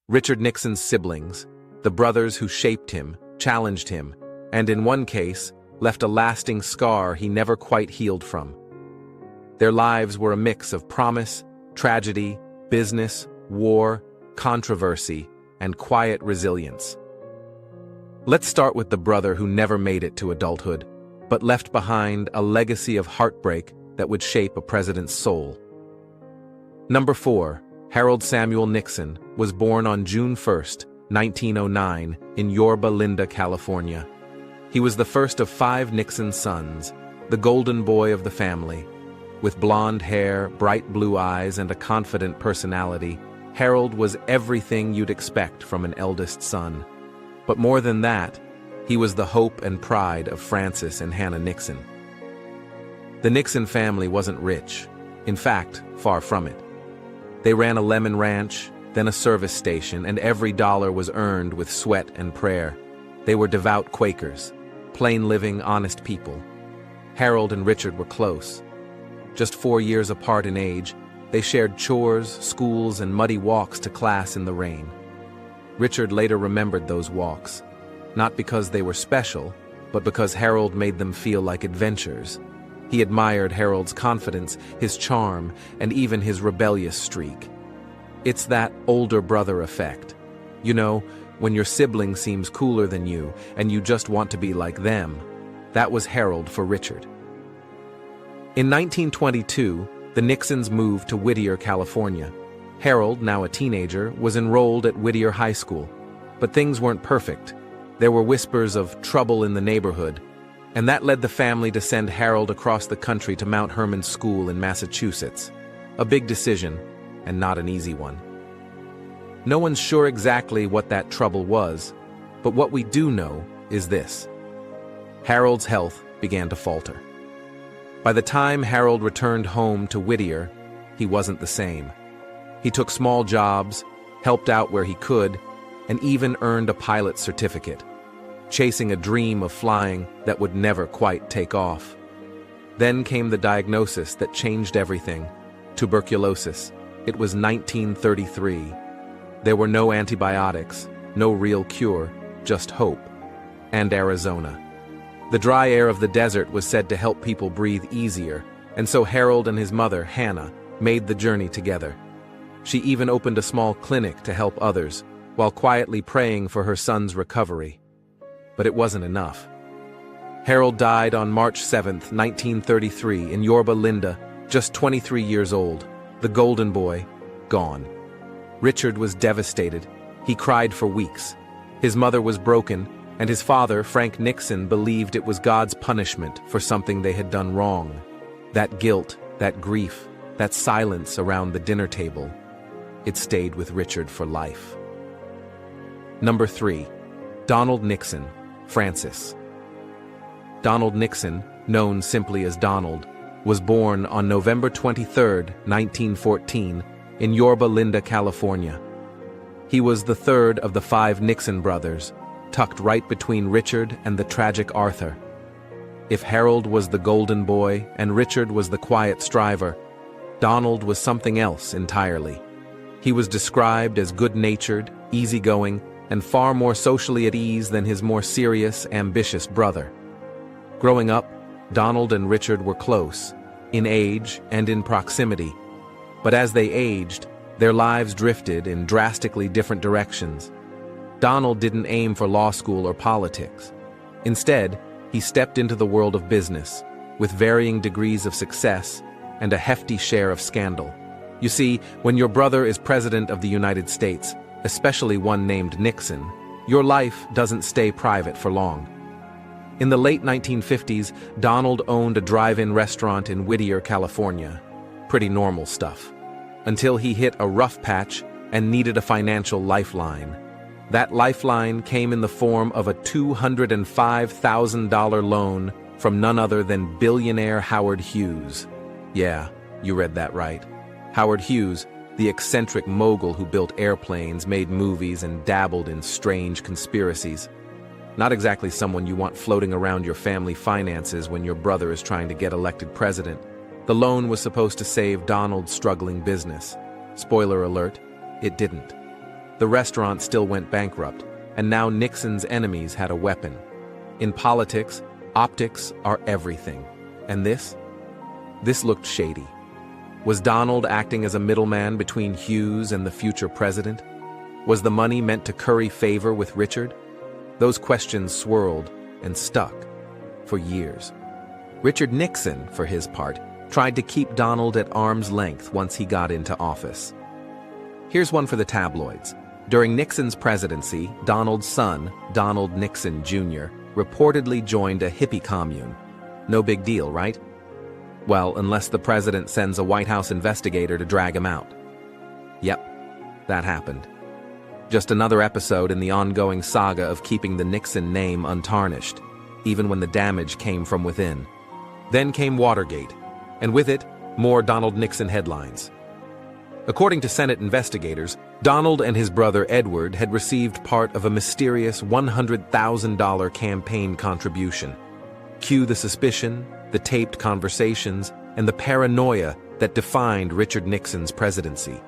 Richard Nixon's siblings, the brothers who shaped him, challenged him, and in one case, left a lasting scar he never quite healed from. Their lives were a mix of promise, tragedy, business, war, controversy, and quiet resilience. Let's start with the brother who never made it to adulthood, but left behind a legacy of heartbreak that would shape a president's soul. Number 4, Harold Samuel Nixon was born on June 1, 1909, in Yorba Linda, California. He was the first of 5 Nixon sons, the golden boy of the family. With blonde hair, bright blue eyes, and a confident personality, Harold was everything you'd expect from an eldest son. But more than that, he was the hope and pride of Francis and Hannah Nixon. The Nixon family wasn't rich. In fact, far from it. They ran a lemon ranch, then a service station, and every dollar was earned with sweat and prayer. They were devout Quakers, plain-living, honest people. Harold and Richard were close. Just 4 years apart in age, they shared chores, schools, and muddy walks to class in the rain. Richard later remembered those walks, not because they were special, but because Harold made them feel like adventures. He admired Harold's confidence, his charm, and even his rebellious streak. It's that older brother effect. You know, when your sibling seems cooler than you, and you just want to be like them. That was Harold for Richard. In 1922, the Nixons moved to Whittier, California. Harold, now a teenager, was enrolled at Whittier High School. But things weren't perfect. There were whispers of trouble in the neighborhood, and that led the family to send Harold across the country to Mount Hermon School in Massachusetts. A big decision, and not an easy one. No one's sure exactly what that trouble was, but what we do know is this. Harold's health began to falter. By the time Harold returned home to Whittier, he wasn't the same. He took small jobs, helped out where he could, and even earned a pilot's certificate, chasing a dream of flying that would never quite take off. Then came the diagnosis that changed everything: tuberculosis. It was 1933. There were no antibiotics, no real cure, just hope. And Arizona. The dry air of the desert was said to help people breathe easier, and so Harold and his mother, Hannah, made the journey together. She even opened a small clinic to help others, while quietly praying for her son's recovery. But it wasn't enough. Harold died on March 7, 1933, in Yorba Linda, just 23 years old, the golden boy, gone. Richard was devastated. He cried for weeks. His mother was broken, and his father, Frank Nixon, believed it was God's punishment for something they had done wrong. That guilt, that grief, that silence around the dinner table, it stayed with Richard for life. Number 3, Donald Nixon, Francis. Donald Nixon, known simply as Donald, was born on November 23, 1914, in Yorba Linda, California. He was the third of the 5 Nixon brothers, tucked right between Richard and the tragic Arthur. If Harold was the golden boy and Richard was the quiet striver, Donald was something else entirely. He was described as good-natured, easygoing, and far more socially at ease than his more serious, ambitious brother. Growing up, Donald and Richard were close, in age and in proximity. But as they aged, their lives drifted in drastically different directions. Donald didn't aim for law school or politics. Instead, he stepped into the world of business, with varying degrees of success and a hefty share of scandal. You see, when your brother is president of the United States, especially one named Nixon, your life doesn't stay private for long. In the late 1950s, Donald owned a drive-in restaurant in Whittier, California. Pretty normal stuff. Until he hit a rough patch and needed a financial lifeline. That lifeline came in the form of a $205,000 loan from none other than billionaire Howard Hughes. Yeah, you read that right. Howard Hughes, the eccentric mogul who built airplanes, made movies, and dabbled in strange conspiracies. Not exactly someone you want floating around your family finances when your brother is trying to get elected president. The loan was supposed to save Donald's struggling business. Spoiler alert, it didn't. The restaurant still went bankrupt, and now Nixon's enemies had a weapon. In politics, optics are everything. And this? This looked shady. Was Donald acting as a middleman between Hughes and the future president? Was the money meant to curry favor with Richard? Those questions swirled and stuck for years. Richard Nixon, for his part, tried to keep Donald at arm's length once he got into office. Here's one for the tabloids. During Nixon's presidency, Donald's son, Donald Nixon Jr., reportedly joined a hippie commune. No big deal, right? Well, unless the president sends a White House investigator to drag him out. Yep, that happened. Just another episode in the ongoing saga of keeping the Nixon name untarnished, even when the damage came from within. Then came Watergate, and with it, more Donald Nixon headlines. According to Senate investigators, Donald and his brother Edward had received part of a mysterious $100,000 campaign contribution. Cue the suspicion, the taped conversations, and the paranoia that defined Richard Nixon's presidency.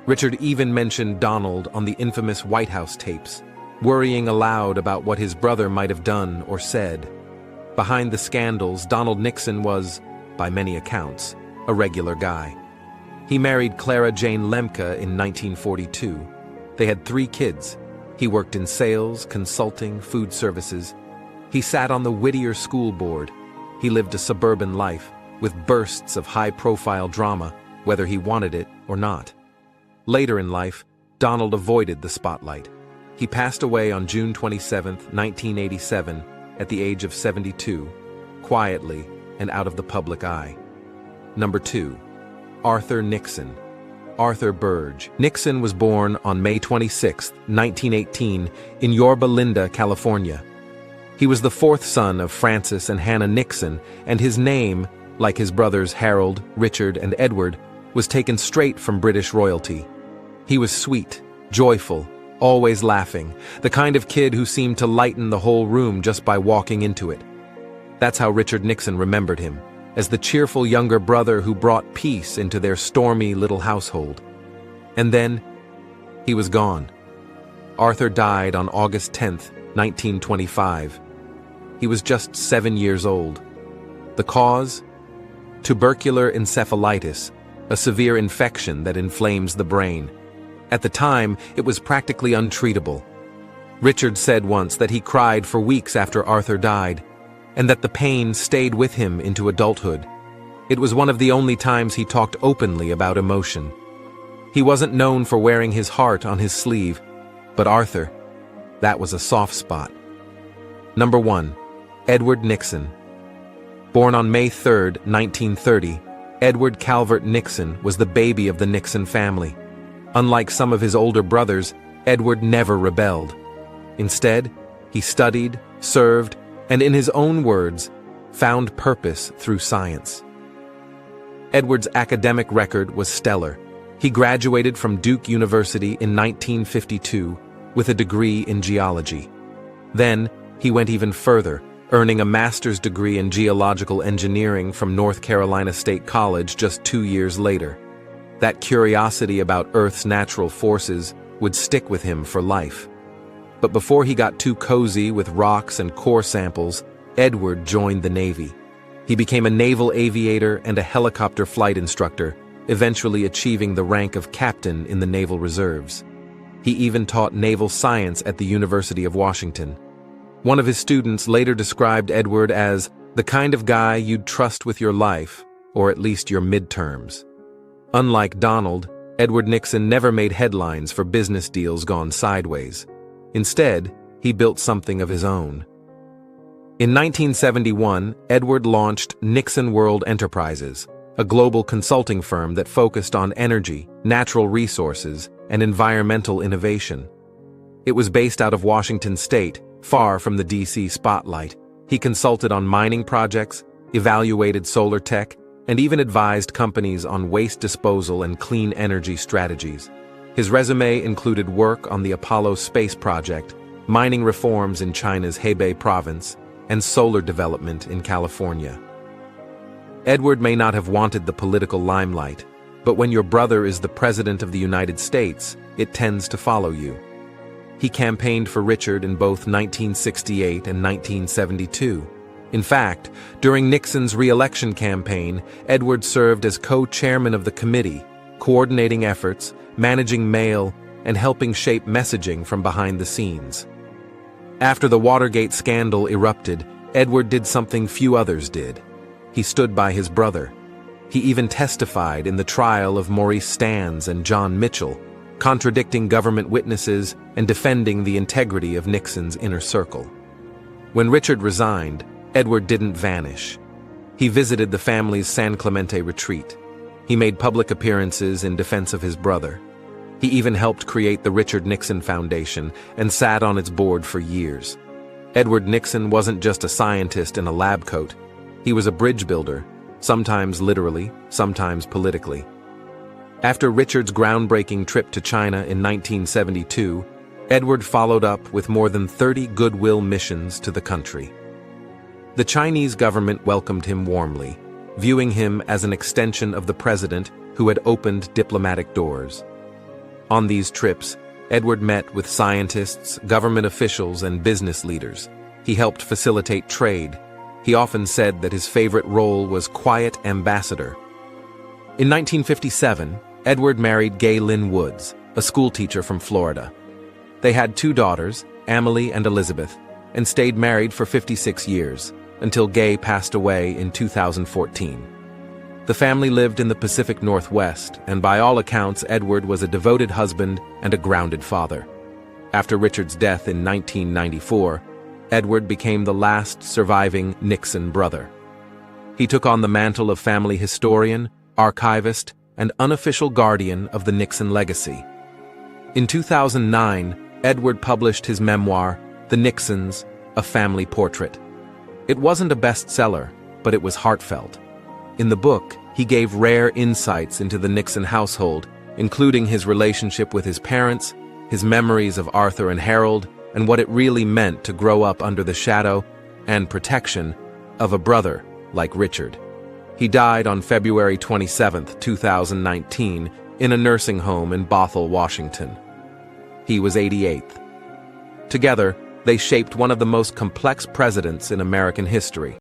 Richard even mentioned Donald on the infamous White House tapes, worrying aloud about what his brother might have done or said. Behind the scandals, Donald Nixon was, by many accounts, a regular guy. He married Clara Jane Lemke in 1942. They had 3 kids. He worked in sales, consulting, food services. He sat on the Whittier School Board. He lived a suburban life, with bursts of high-profile drama, whether he wanted it or not. Later in life, Donald avoided the spotlight. He passed away on June 27, 1987, at the age of 72, quietly and out of the public eye. Number 2. Arthur Nixon. Arthur Burge. Nixon was born on May 26, 1918, in Yorba Linda, California. He was the 4th son of Francis and Hannah Nixon, and his name, like his brothers Harold, Richard, and Edward, was taken straight from British royalty. He was sweet, joyful, always laughing, the kind of kid who seemed to lighten the whole room just by walking into it. That's how Richard Nixon remembered him, as the cheerful younger brother who brought peace into their stormy little household. And then, he was gone. Arthur died on August 10, 1925. He was just 7 years old. The cause? Tubercular encephalitis, a severe infection that inflames the brain. At the time, it was practically untreatable. Richard said once that he cried for weeks after Arthur died, and that the pain stayed with him into adulthood. It was one of the only times he talked openly about emotion. He wasn't known for wearing his heart on his sleeve, but Arthur, that was a soft spot. Number 1. Edward Nixon. Born on May 3, 1930, Edward Calvert Nixon was the baby of the Nixon family. Unlike some of his older brothers, Edward never rebelled. Instead, he studied, served, and in his own words, found purpose through science. Edward's academic record was stellar. He graduated from Duke University in 1952 with a degree in geology. Then, he went even further, earning a master's degree in geological engineering from North Carolina State College just 2 years later. That curiosity about Earth's natural forces would stick with him for life. But before he got too cozy with rocks and core samples, Edward joined the Navy. He became a naval aviator and a helicopter flight instructor, eventually achieving the rank of captain in the Naval Reserves. He even taught naval science at the University of Washington. One of his students later described Edward as the kind of guy you'd trust with your life, or at least your midterms. Unlike Donald, Edward Nixon never made headlines for business deals gone sideways. Instead, he built something of his own. In 1971, Edward launched Nixon World Enterprises, a global consulting firm that focused on energy, natural resources, and environmental innovation. It was based out of Washington State, far from the DC spotlight. He consulted on mining projects, evaluated solar tech, and even advised companies on waste disposal and clean energy strategies. His resume included work on the Apollo space project, mining reforms in China's Hebei province, and solar development in California. Edward may not have wanted the political limelight, But when your brother is the President of the United States, it tends to follow you. He campaigned for Richard in both 1968 and 1972. In fact, during Nixon's re-election campaign, Edward served as co-chairman of the committee, coordinating efforts, managing mail, and helping shape messaging from behind the scenes. After the Watergate scandal erupted, Edward did something few others did. He stood by his brother. He even testified in the trial of Maurice Stans and John Mitchell, contradicting government witnesses and defending the integrity of Nixon's inner circle. When Richard resigned, Edward didn't vanish. He visited the family's San Clemente retreat. He made public appearances in defense of his brother. He even helped create the Richard Nixon Foundation and sat on its board for years. Edward Nixon wasn't just a scientist in a lab coat. He was a bridge builder, sometimes literally, sometimes politically. After Richard's groundbreaking trip to China in 1972, Edward followed up with more than 30 goodwill missions to the country. The Chinese government welcomed him warmly, viewing him as an extension of the president who had opened diplomatic doors. On these trips, Edward met with scientists, government officials, and business leaders. He helped facilitate trade. He often said that his favorite role was quiet ambassador. In 1957, Edward married Gay Lynn Woods, a schoolteacher from Florida. They had 2 daughters, Amelie and Elizabeth, and stayed married for 56 years, until Gay passed away in 2014. The family lived in the Pacific Northwest, and by all accounts, Edward was a devoted husband and a grounded father. After Richard's death in 1994, Edward became the last surviving Nixon brother. He took on the mantle of family historian, archivist, and unofficial guardian of the Nixon legacy. In 2009, Edward published his memoir, The Nixons, A Family Portrait. It wasn't a bestseller, but it was heartfelt. In the book, he gave rare insights into the Nixon household, including his relationship with his parents, his memories of Arthur and Harold, and what it really meant to grow up under the shadow and protection of a brother like Richard. He died on February 27, 2019, in a nursing home in Bothell, Washington. He was 88th. Together, they shaped one of the most complex presidents in American history.